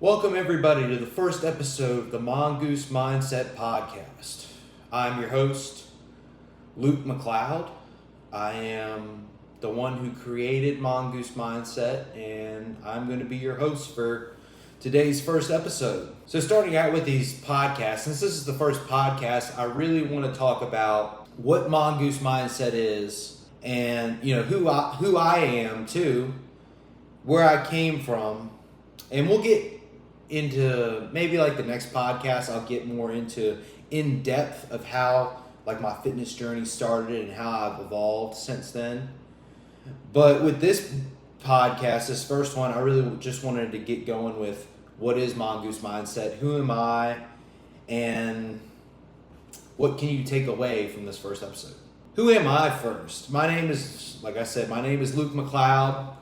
Welcome everybody to the first episode of the Mongoose Mindset Podcast. I'm your host, Luke McLeod. I am the one who created Mongoose Mindset, and I'm going to be your host for today's first episode. So starting out with these podcasts, since this is the first podcast, I really want to talk about what Mongoose Mindset is and who I am too, where I came from, and we'll get into maybe like the next podcast. I'll get more into in depth of how like my fitness journey started and how I've evolved since then. But with this podcast, this first one, I really just wanted to get going with what is Mongoose Mindset, who am I, and what can you take away from this first episode. Who am I first? My name is Luke McLeod.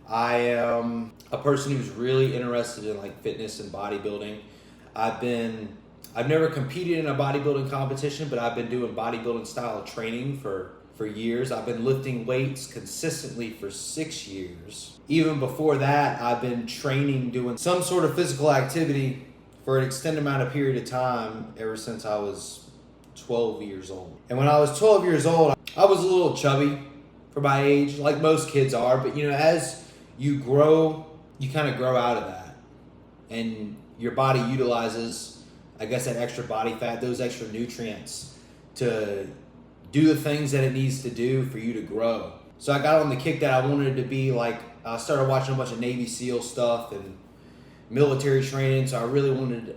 I am a person who's really interested in like fitness and bodybuilding. I've never competed in a bodybuilding competition, but I've been doing bodybuilding style training for years. I've been lifting weights consistently for 6 years. Even before that, I've been training, doing some sort of physical activity for an extended amount of period of time ever since I was 12 years old. And when I was 12 years old, I was a little chubby for my age, like most kids are, but as you grow, you kind of grow out of that. And your body utilizes, I guess, that extra body fat, those extra nutrients to do the things that it needs to do for you to grow. So I got on the kick that I wanted to be like, I started watching a bunch of Navy SEAL stuff and military training. So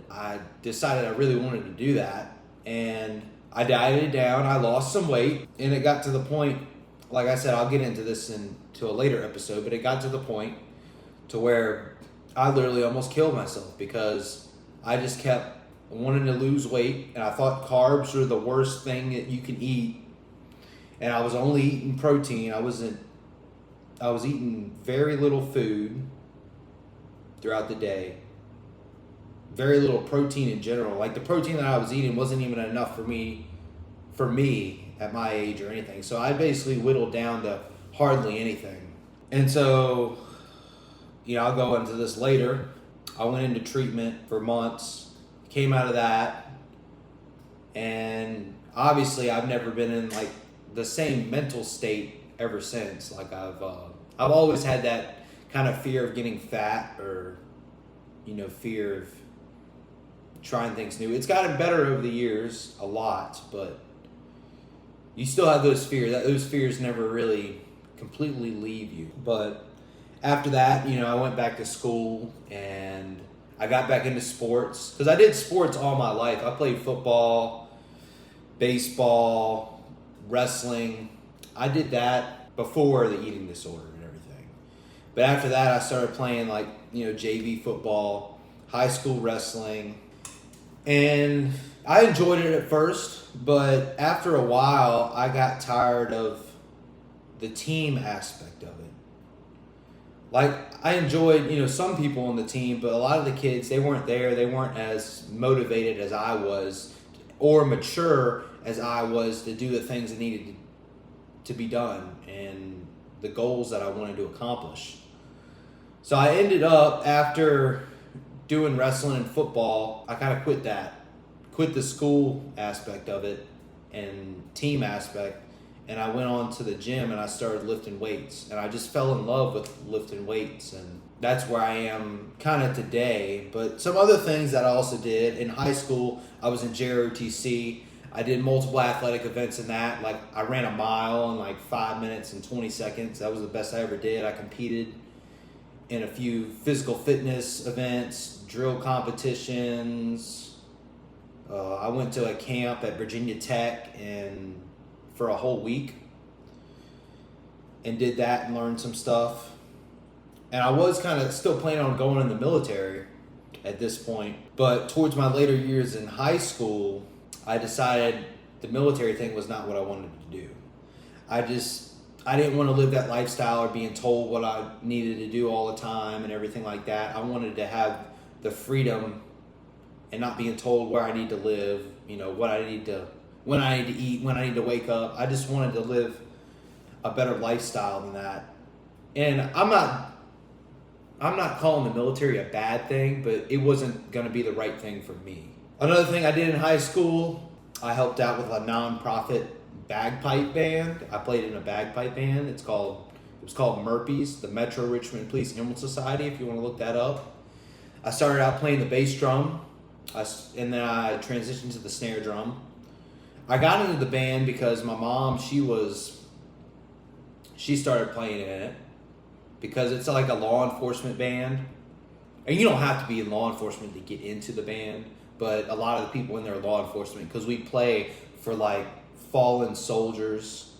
I decided I really wanted to do that. And I dieted down, I lost some weight, and it got to the point, like I said, I'll get into this into a later episode, but it got to the point to where I literally almost killed myself because I just kept wanting to lose weight, and I thought carbs were the worst thing that you can eat, and I was only eating protein. I was eating very little food throughout the day, very little protein in general. Like the protein that I was eating wasn't even enough for me at my age or anything. So I basically whittled down to hardly anything. And so, I'll go into this later. I went into treatment for months, came out of that, and obviously I've never been in like the same mental state ever since. Like I've always had that kind of fear of getting fat, or fear of trying things new. It's gotten better over the years a lot, but you still have those fears. Those fears never really completely leave you. But after that, I went back to school and I got back into sports because I did sports all my life. I played football, baseball, wrestling. I did that before the eating disorder and everything. But after that, I started playing JV football, high school wrestling, and I enjoyed it at first. But after a while, I got tired of the team aspect of it. Like, I enjoyed, some people on the team, but a lot of the kids, they weren't there. They weren't as motivated as I was or mature as I was to do the things that needed to be done and the goals that I wanted to accomplish. So I ended up, after doing wrestling and football, I kind of quit the school aspect of it and team aspect, and I went on to the gym and I started lifting weights, and I just fell in love with lifting weights, and that's where I am kind of today. But some other things that I also did in high school, I was in JROTC. I did multiple athletic events in that. Like I ran a mile in like 5 minutes and 20 seconds. That was the best I ever did. I competed in a few physical fitness events, drill competitions. I went to a camp at Virginia Tech for a whole week and did that and learned some stuff. And I was kind of still planning on going in the military at this point. But towards my later years in high school, I decided the military thing was not what I wanted to do. I didn't want to live that lifestyle or being told what I needed to do all the time and everything like that. I wanted to have the freedom and not being told where I need to live, what I need to, when I need to eat, when I need to wake up. I just wanted to live a better lifestyle than that. And I'm not I'm not calling the military a bad thing, but it wasn't going to be the right thing for me. Another thing I did in high school, I helped out with a nonprofit bagpipe band. I played in a bagpipe band. It was called MERPES, the Metro Richmond Police Ambulance Society, if you want to look that up. I started out playing the bass drum, and then I transitioned to the snare drum. I got into the band because my mom, she started playing in it because it's like a law enforcement band. And you don't have to be in law enforcement to get into the band, but a lot of the people in there are law enforcement because we play for like fallen soldiers,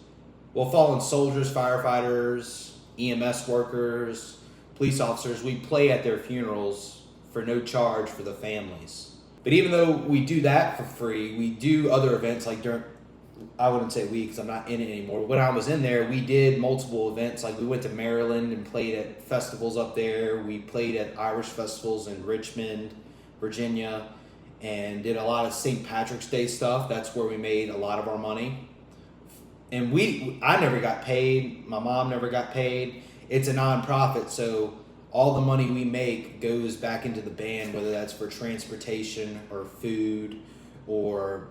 firefighters, EMS workers, police officers. We play at their funerals for no charge for the families. But even though we do that for free, we do other events like I wouldn't say we because I'm not in it anymore. When I was in there, we did multiple events. Like we went to Maryland and played at festivals up there. We played at Irish festivals in Richmond, Virginia, and did a lot of St. Patrick's Day stuff. That's where we made a lot of our money. And I never got paid. My mom never got paid. It's a nonprofit, so all the money we make goes back into the band, whether that's for transportation or food or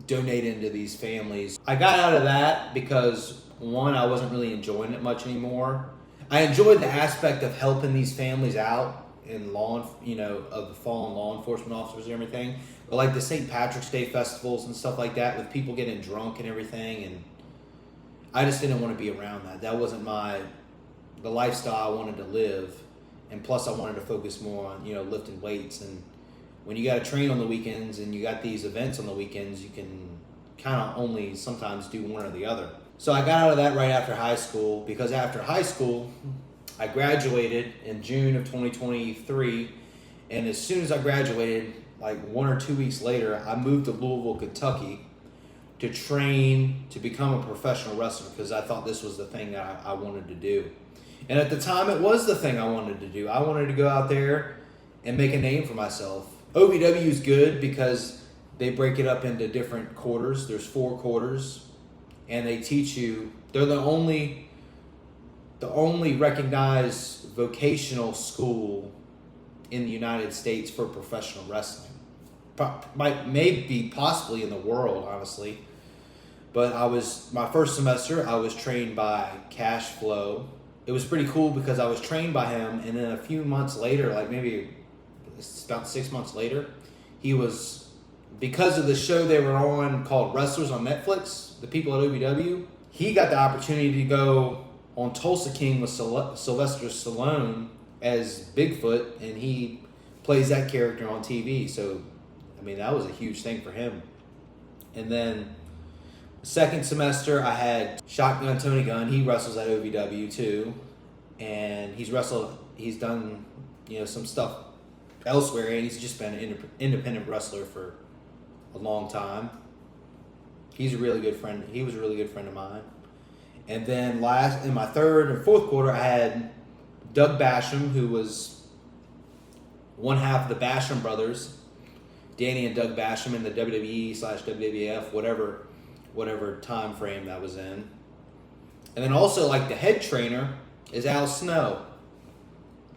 donating to these families. I got out of that because, one, I wasn't really enjoying it much anymore. I enjoyed the aspect of helping these families out in of the fallen law enforcement officers and everything. But like the St. Patrick's Day festivals and stuff like that with people getting drunk and everything, and I just didn't want to be around that. That wasn't the lifestyle I wanted to live. And plus I wanted to focus more on, lifting weights. And when you got to train on the weekends and you got these events on the weekends, you can kind of only sometimes do one or the other. So I got out of that right after high school because after high school, I graduated in June of 2023. And as soon as I graduated, like 1 or 2 weeks later, I moved to Louisville, Kentucky to train to become a professional wrestler because I thought this was the thing that I wanted to do. And at the time, it was the thing I wanted to do. I wanted to go out there and make a name for myself. OVW is good because they break it up into different quarters. There's 4 quarters, and they teach you. They're the only recognized vocational school in the United States for professional wrestling. Maybe possibly in the world, honestly. But my first semester, I was trained by Cash Flow. It was pretty cool because I was trained by him, and then a few months later, like maybe it's about 6 months later, because of the show they were on called Wrestlers on Netflix, the people at OVW, he got the opportunity to go on Tulsa King with Sylvester Stallone as Bigfoot, and he plays that character on TV. So, that was a huge thing for him. And then second semester, I had Shotgun Tony Gunn. He wrestles at OVW too, and he's done some stuff elsewhere, and he's just been an independent wrestler for a long time. He's a really good friend. He was a really good friend of mine. And then in my third and fourth quarter, I had Doug Basham, who was one half of the Basham brothers, Danny and Doug Basham in the WWE/WWF, whatever time frame that was in. And then also like the head trainer is Al Snow.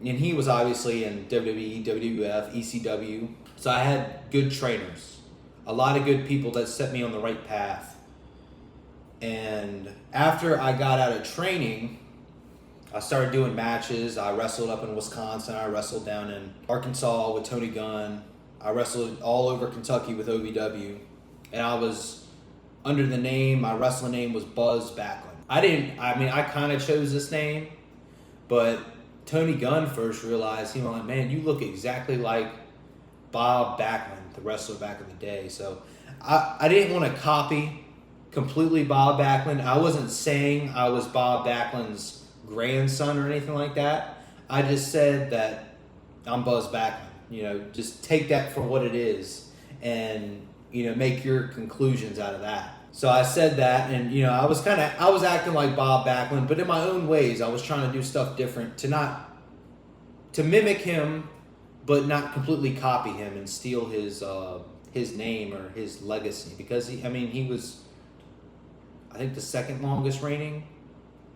And he was obviously in WWE, WWF, ECW. So I had good trainers. A lot of good people that set me on the right path. And after I got out of training, I started doing matches. I wrestled up in Wisconsin. I wrestled down in Arkansas with Tony Gunn. I wrestled all over Kentucky with OVW. And I was under the name, my wrestling name was Buzz Backlund. I kind of chose this name, but Tony Gunn first realized, he was like, man, you look exactly like Bob Backlund, the wrestler back in the day. So I didn't want to copy completely Bob Backlund. I wasn't saying I was Bob Backlund's grandson or anything like that. I just said that I'm Buzz Backlund. Just take that for what it is and, make your conclusions out of that. So I said that, and, I was acting like Bob Backlund, but in my own ways, I was trying to do stuff different to mimic him, but not completely copy him and steal his name or his legacy, because he was, I think, the second longest reigning.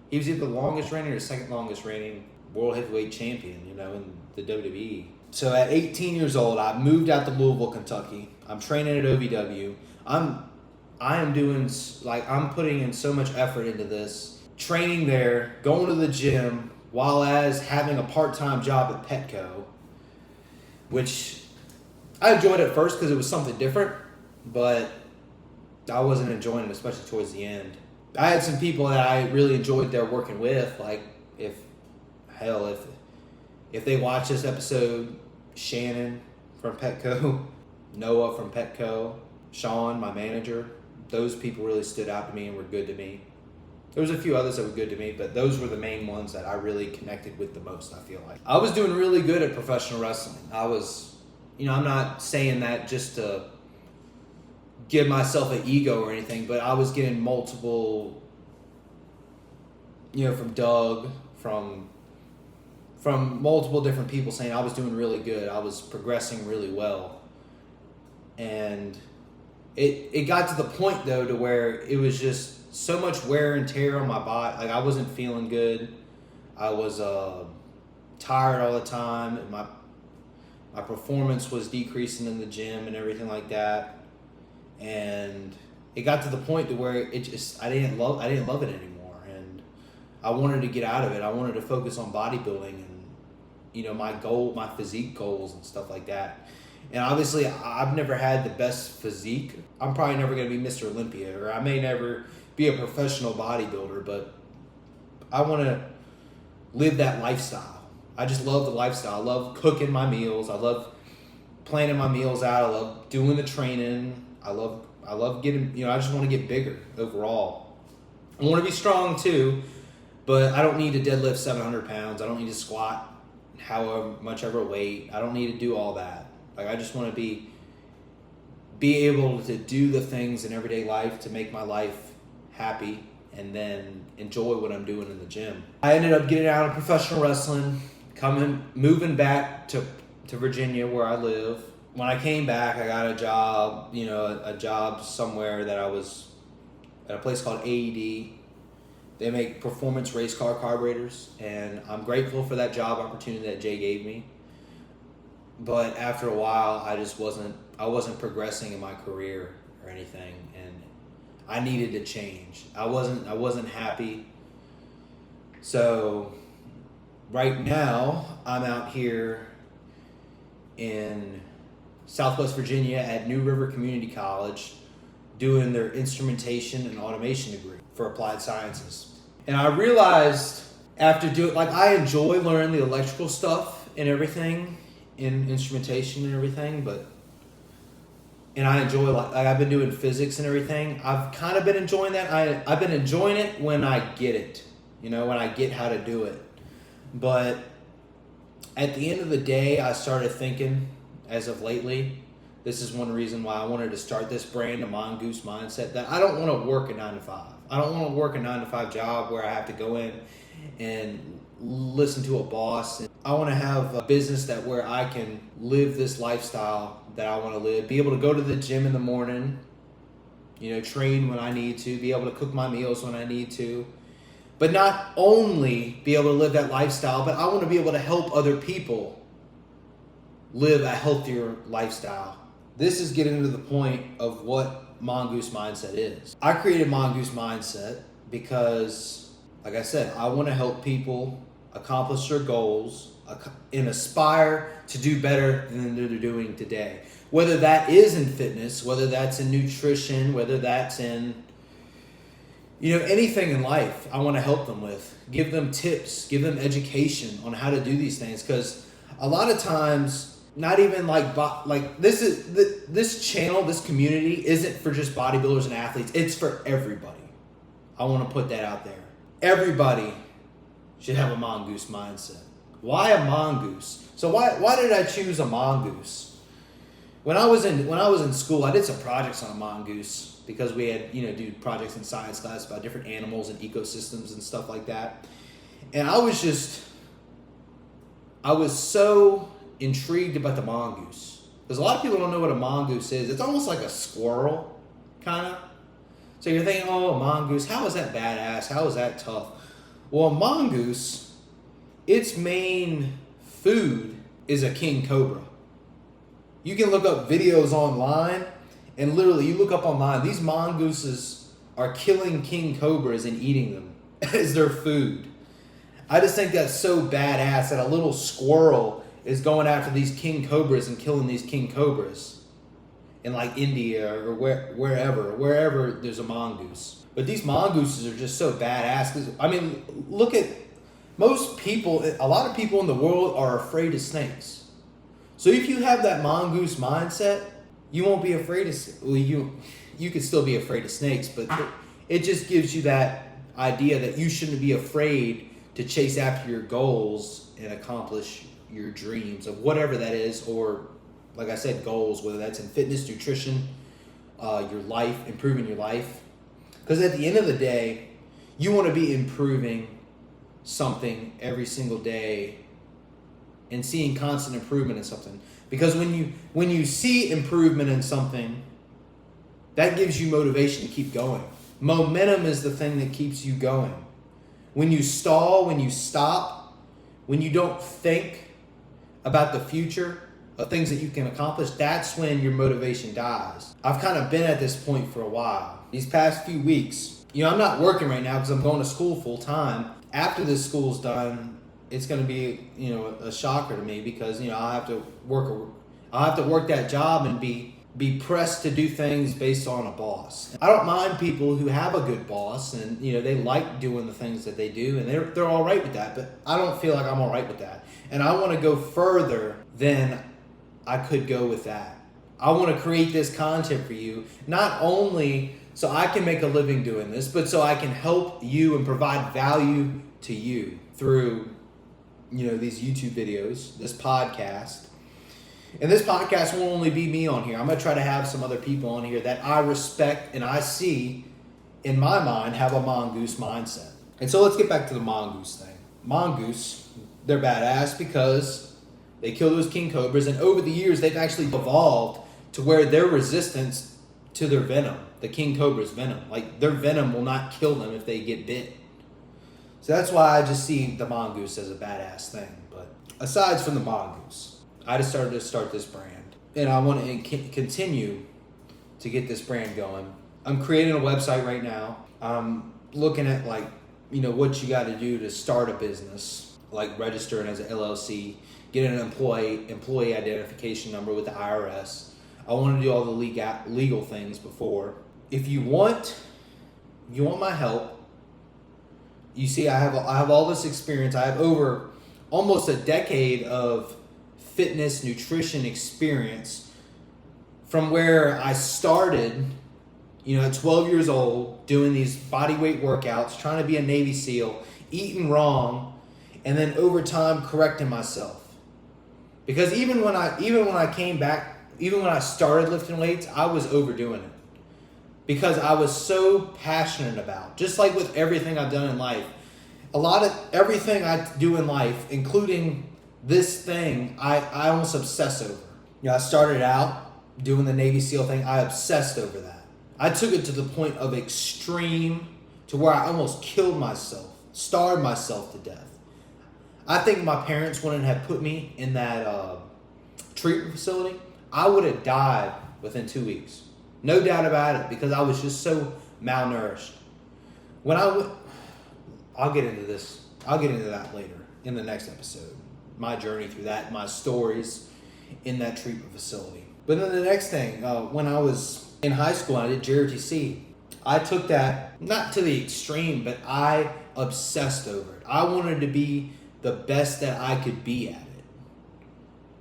He was either the longest reigning or the second longest reigning world heavyweight champion, in the WWE. So at 18 years old, I moved out to Louisville, Kentucky. I'm training at OVW. I'm putting in so much effort into this, training there, going to the gym, while as having a part-time job at Petco, which I enjoyed at first because it was something different, but I wasn't enjoying it, especially towards the end. I had some people that I really enjoyed there working with, like if they watch this episode, Shannon from Petco, Noah from Petco, Sean, my manager, those people really stood out to me and were good to me. There was a few others that were good to me, but those were the main ones that I really connected with the most, I feel like. I was doing really good at professional wrestling. I was, I'm not saying that just to give myself an ego or anything, but I was getting multiple, from Doug, from multiple different people saying I was doing really good. I was progressing really well. And it got to the point, though, to where it was just so much wear and tear on my body. Like, I wasn't feeling good. I was tired all the time. And my performance was decreasing in the gym and everything like that. And it got to the point to where I didn't love it anymore. And I wanted to get out of it. I wanted to focus on bodybuilding and, my physique goals and stuff like that. And obviously, I've never had the best physique. I'm probably never going to be Mr. Olympia, or I may never be a professional bodybuilder, but I want to live that lifestyle. I just love the lifestyle. I love cooking my meals. I love planning my meals out. I love doing the training. I love getting, I just want to get bigger overall. I want to be strong too, but I don't need to deadlift 700 pounds. I don't need to squat however much ever weight. I don't need to do all that. Like, I just want to be able to do the things in everyday life to make my life happy and then enjoy what I'm doing in the gym. I ended up getting out of professional wrestling, moving back to Virginia where I live. When I came back, I got a job, a job somewhere that I was at a place called AED. They make performance race car carburetors, and I'm grateful for that job opportunity that Jay gave me. But after a while, I wasn't progressing in my career or anything, and I needed to change. I wasn't happy. So right now, I'm out here in Southwest Virginia at New River Community College doing their instrumentation and automation degree for applied sciences. And I realized after I enjoy learning the electrical stuff and everything in instrumentation and everything, and I enjoy, I've been doing physics and everything. I've kind of been enjoying that. I've been enjoying it when I get it, when I get how to do it. But at the end of the day, I started thinking, as of lately, this is one reason why I wanted to start this brand, the Mongoose Mindset, that I don't want to work a 9-to-5. I don't want to work a 9-to-5 job where I have to go in and listen to a boss. I want to have a business where I can live this lifestyle that I want to live, be able to go to the gym in the morning, train when I need to, be able to cook my meals when I need to, but not only be able to live that lifestyle, but I want to be able to help other people live a healthier lifestyle. This is getting to the point of what Mongoose Mindset is. I created Mongoose Mindset because, like I said, I want to help people accomplish their goals and aspire to do better than they're doing today. Whether that is in fitness, whether that's in nutrition, whether that's in, anything in life, I want to help them with. Give them tips, give them education on how to do these things. Because a lot of times, not even this channel, this community isn't for just bodybuilders and athletes. It's for everybody. I want to put that out there. Everybody should have a mongoose mindset. Why a mongoose? So why did I choose a mongoose? When I was in school, I did some projects on a mongoose because we had do projects in science class about different animals and ecosystems and stuff like that. And I was so intrigued about the mongoose because a lot of people don't know what a mongoose is. It's almost like a squirrel, kind of. So you're thinking, oh, a mongoose, how is that badass? How is that tough? Well, a mongoose its main food is a king cobra. You can look up videos online, and literally you look up online, these mongooses are killing king cobras and eating them as their food. I just think that's so badass that a little squirrel is going after these king cobras and killing these king cobras in like India or wherever there's a mongoose. But these mongooses are just so badass. 'Cause, I mean, look at most people, a lot of people in the world are afraid of snakes. So if you have that mongoose mindset, you won't be afraid of, well, you could still be afraid of snakes, but it just gives you that idea that you shouldn't be afraid to chase after your goals and accomplish your dreams of whatever that is, or like I said, goals, whether that's in fitness, nutrition, your life, improving your life. Because at the end of the day, you want to be improving something every single day and seeing constant improvement in something. Because when you see improvement in something, that gives you motivation to keep going. Momentum is the thing that keeps you going. When you stall, when you stop, when you don't think about the future of things that you can accomplish, that's when your motivation dies. I've kind of been at this point for a while. These past few weeks, I'm not working right now because I'm going to school full time. After this school's done, it's going to be, a shocker to me because, I'll have to work that job and be pressed to do things based on a boss. I don't mind people who have a good boss and they like doing the things that they do and they're all right with that, but I don't feel like I'm all right with that. And I want to go further than I could go with that. I want to create this content for you, not only so I can make a living doing this, but so I can help you and provide value to you through these YouTube videos, this podcast. And this podcast won't only be me on here. I'm going to try to have some other people on here that I respect and I see, in my mind, have a mongoose mindset. And so let's get back to the mongoose thing. Mongoose, they're badass because they kill those king cobras. And over the years, they've actually evolved to where their resistance to their venom, the king cobra's venom, like their venom will not kill them if they get bit. So that's why I just see the mongoose as a badass thing. But aside from the mongoose, I decided to start this brand, and I want to continue to get this brand going. I'm creating a website right now. I'm looking at what you got to do to start a business, like registering as an LLC, get an employee identification number with the IRS. I want to do all the legal things before. If you want my help, you see, I have all this experience. I have over almost a decade of fitness, nutrition experience from where I started, at 12 years old, doing these body weight workouts, trying to be a Navy SEAL, eating wrong, and then over time correcting myself. Because even when I came back, even when I started lifting weights, I was overdoing it. Because I was so passionate about, just like with everything I've done in life, a lot of everything I do in life, including this thing, I almost obsess over. I started out doing the Navy SEAL thing. I obsessed over that. I took it to the point of extreme, to where I almost killed myself, starved myself to death. I think my parents wouldn't have put me in that treatment facility. I would have died within 2 weeks. No doubt about it, because I was just so malnourished. I'll get into this. I'll get into that later in the next episode. My journey through that, my stories in that treatment facility. But then the next thing, when I was in high school, I did JROTC. I took that, not to the extreme, but I obsessed over it. I wanted to be the best that I could be at it.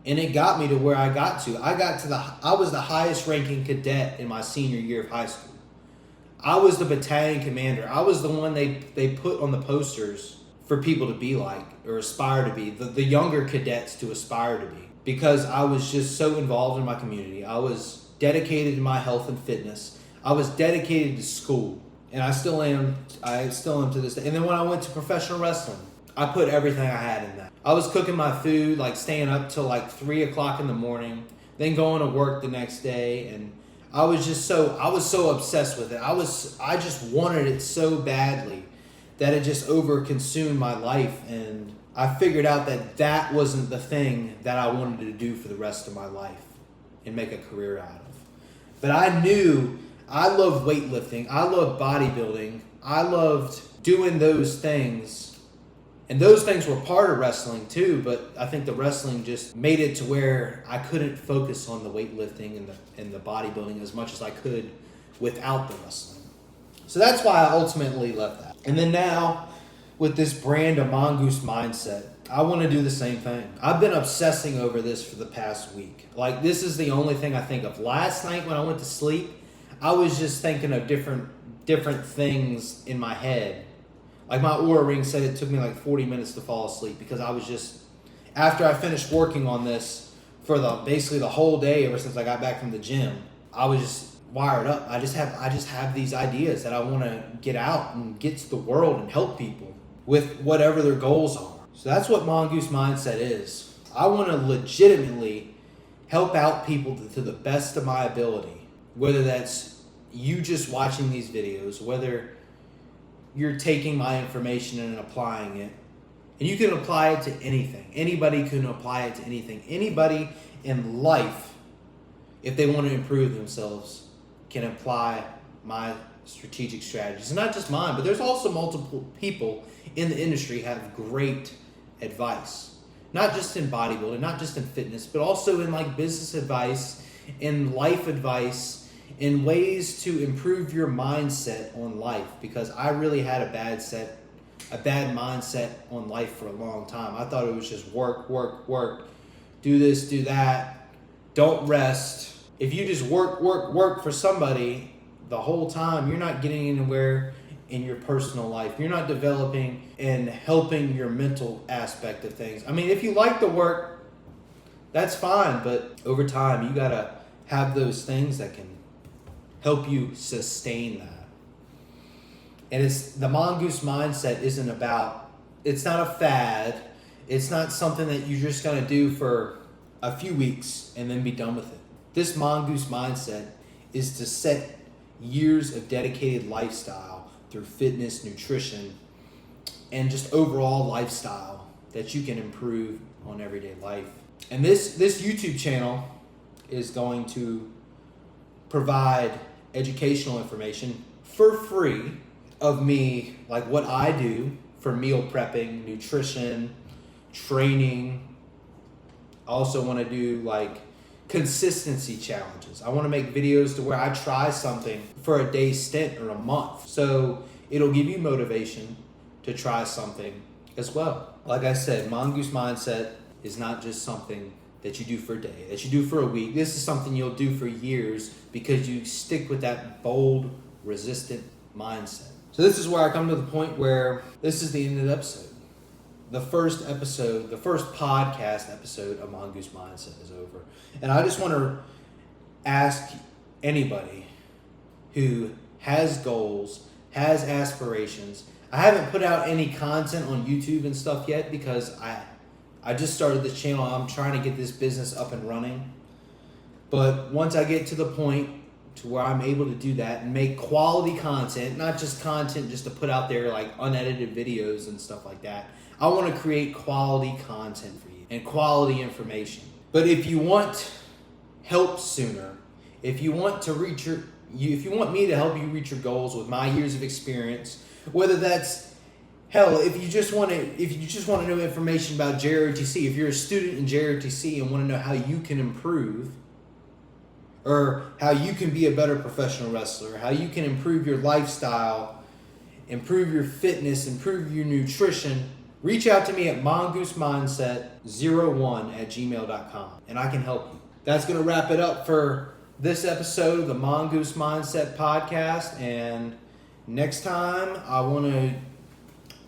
And it got me to where I got to. I was the highest ranking cadet in my senior year of high school. I was the battalion commander. I was the one they put on the posters for people to be like or aspire to be, the younger cadets to aspire to be. Because I was just so involved in my community. I was dedicated to my health and fitness. I was dedicated to school. And I still am to this day. And then when I went to professional wrestling, I put everything I had in that. I was cooking my food, staying up till 3 o'clock in the morning, then going to work the next day. And I was so obsessed with it. I just wanted it so badly that it just over-consumed my life. And I figured out that that wasn't the thing that I wanted to do for the rest of my life and make a career out of. But I knew I loved weightlifting. I loved bodybuilding. I loved doing those things. And those things were part of wrestling too, but I think the wrestling just made it to where I couldn't focus on the weightlifting and the bodybuilding as much as I could without the wrestling. So that's why I ultimately left that. And then now, with this brand of Mongoose Mindset, I want to do the same thing. I've been obsessing over this for the past week. Like, this is the only thing I think of. Last night when I went to sleep, I was just thinking of different things in my head. Like, my Oura Ring said it took me like 40 minutes to fall asleep because I was just, after I finished working on this for basically the whole day ever since I got back from the gym, I was just wired up. I just have these ideas that I want to get out and get to the world and help people with whatever their goals are. So that's what Mongoose Mindset is. I want to legitimately help out people to the best of my ability, whether that's you just watching these videos, whether you're taking my information and applying it. And you can apply it to anything. Anybody can apply it to anything. Anybody in life, if they want to improve themselves, can apply my strategic strategies. And not just mine, but there's also multiple people in the industry have great advice. Not just in bodybuilding, not just in fitness, but also in like business advice, in life advice, in ways to improve your mindset on life, because I really had a bad mindset on life for a long time. I thought it was just work, do this, do that, don't rest. If you just work for somebody the whole time, you're not getting anywhere in your personal life. You're not developing and helping your mental aspect of things. I mean, if you like the work, that's fine, but over time, you gotta have those things that can help you sustain that. And it's the Mongoose Mindset it's not a fad. It's not something that you're just going to do for a few weeks and then be done with it. This Mongoose Mindset is to set years of dedicated lifestyle through fitness, nutrition, and just overall lifestyle that you can improve on everyday life. And this YouTube channel is going to provide educational information for free of me, like what I do for meal prepping, nutrition, training. I also want to do like consistency challenges. I want to make videos to where I try something for a day stint or a month. So it'll give you motivation to try something as well. Like I said, Mongoose Mindset is not just something that you do for a day, that you do for a week. This is something you'll do for years because you stick with that bold, resistant mindset. So this is where I come to the point where this is the end of the episode. The first podcast episode of Mongoose Mindset is over. And I just want to ask anybody who has goals, has aspirations. I haven't put out any content on YouTube and stuff yet because I just started this channel. I'm trying to get this business up and running. But once I get to the point to where I'm able to do that and make quality content, not just content just to put out there like unedited videos and stuff like that. I want to create quality content for you and quality information. But if you want help sooner, if you want me to help you reach your goals with my years of experience, whether that's if you just want to know information about JROTC, if you're a student in JROTC and want to know how you can improve, or how you can be a better professional wrestler, how you can improve your lifestyle, improve your fitness, improve your nutrition, reach out to me at mongoose mindset01@gmail.com and I can help you. That's going to wrap it up for this episode of the Mongoose Mindset Podcast. And next time I want to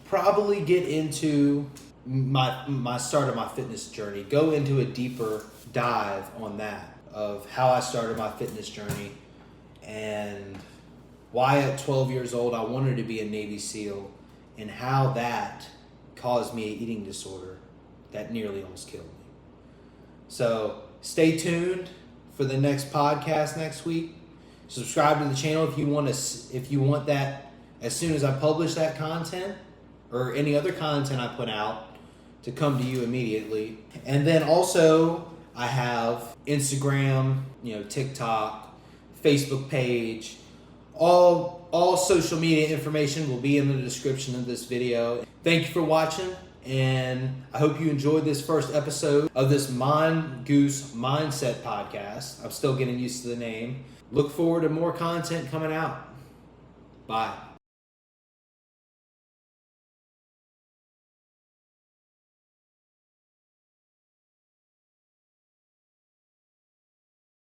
probably get into my start of my fitness journey, go into a deeper dive on that, of how I started my fitness journey and why at 12 years old I wanted to be a Navy SEAL and how that caused me an eating disorder that nearly almost killed me. So stay tuned for the next podcast next week. Subscribe to the channel if you want that as soon as I publish that content or any other content I put out. to come to you immediately. And then also I have Instagram, TikTok, Facebook page. All social media information will be in the description of this video. Thank you for watching, and I hope you enjoyed this first episode of this Mongoose Mindset Podcast. I'm still getting used to the name. Look forward to more content coming out. Bye.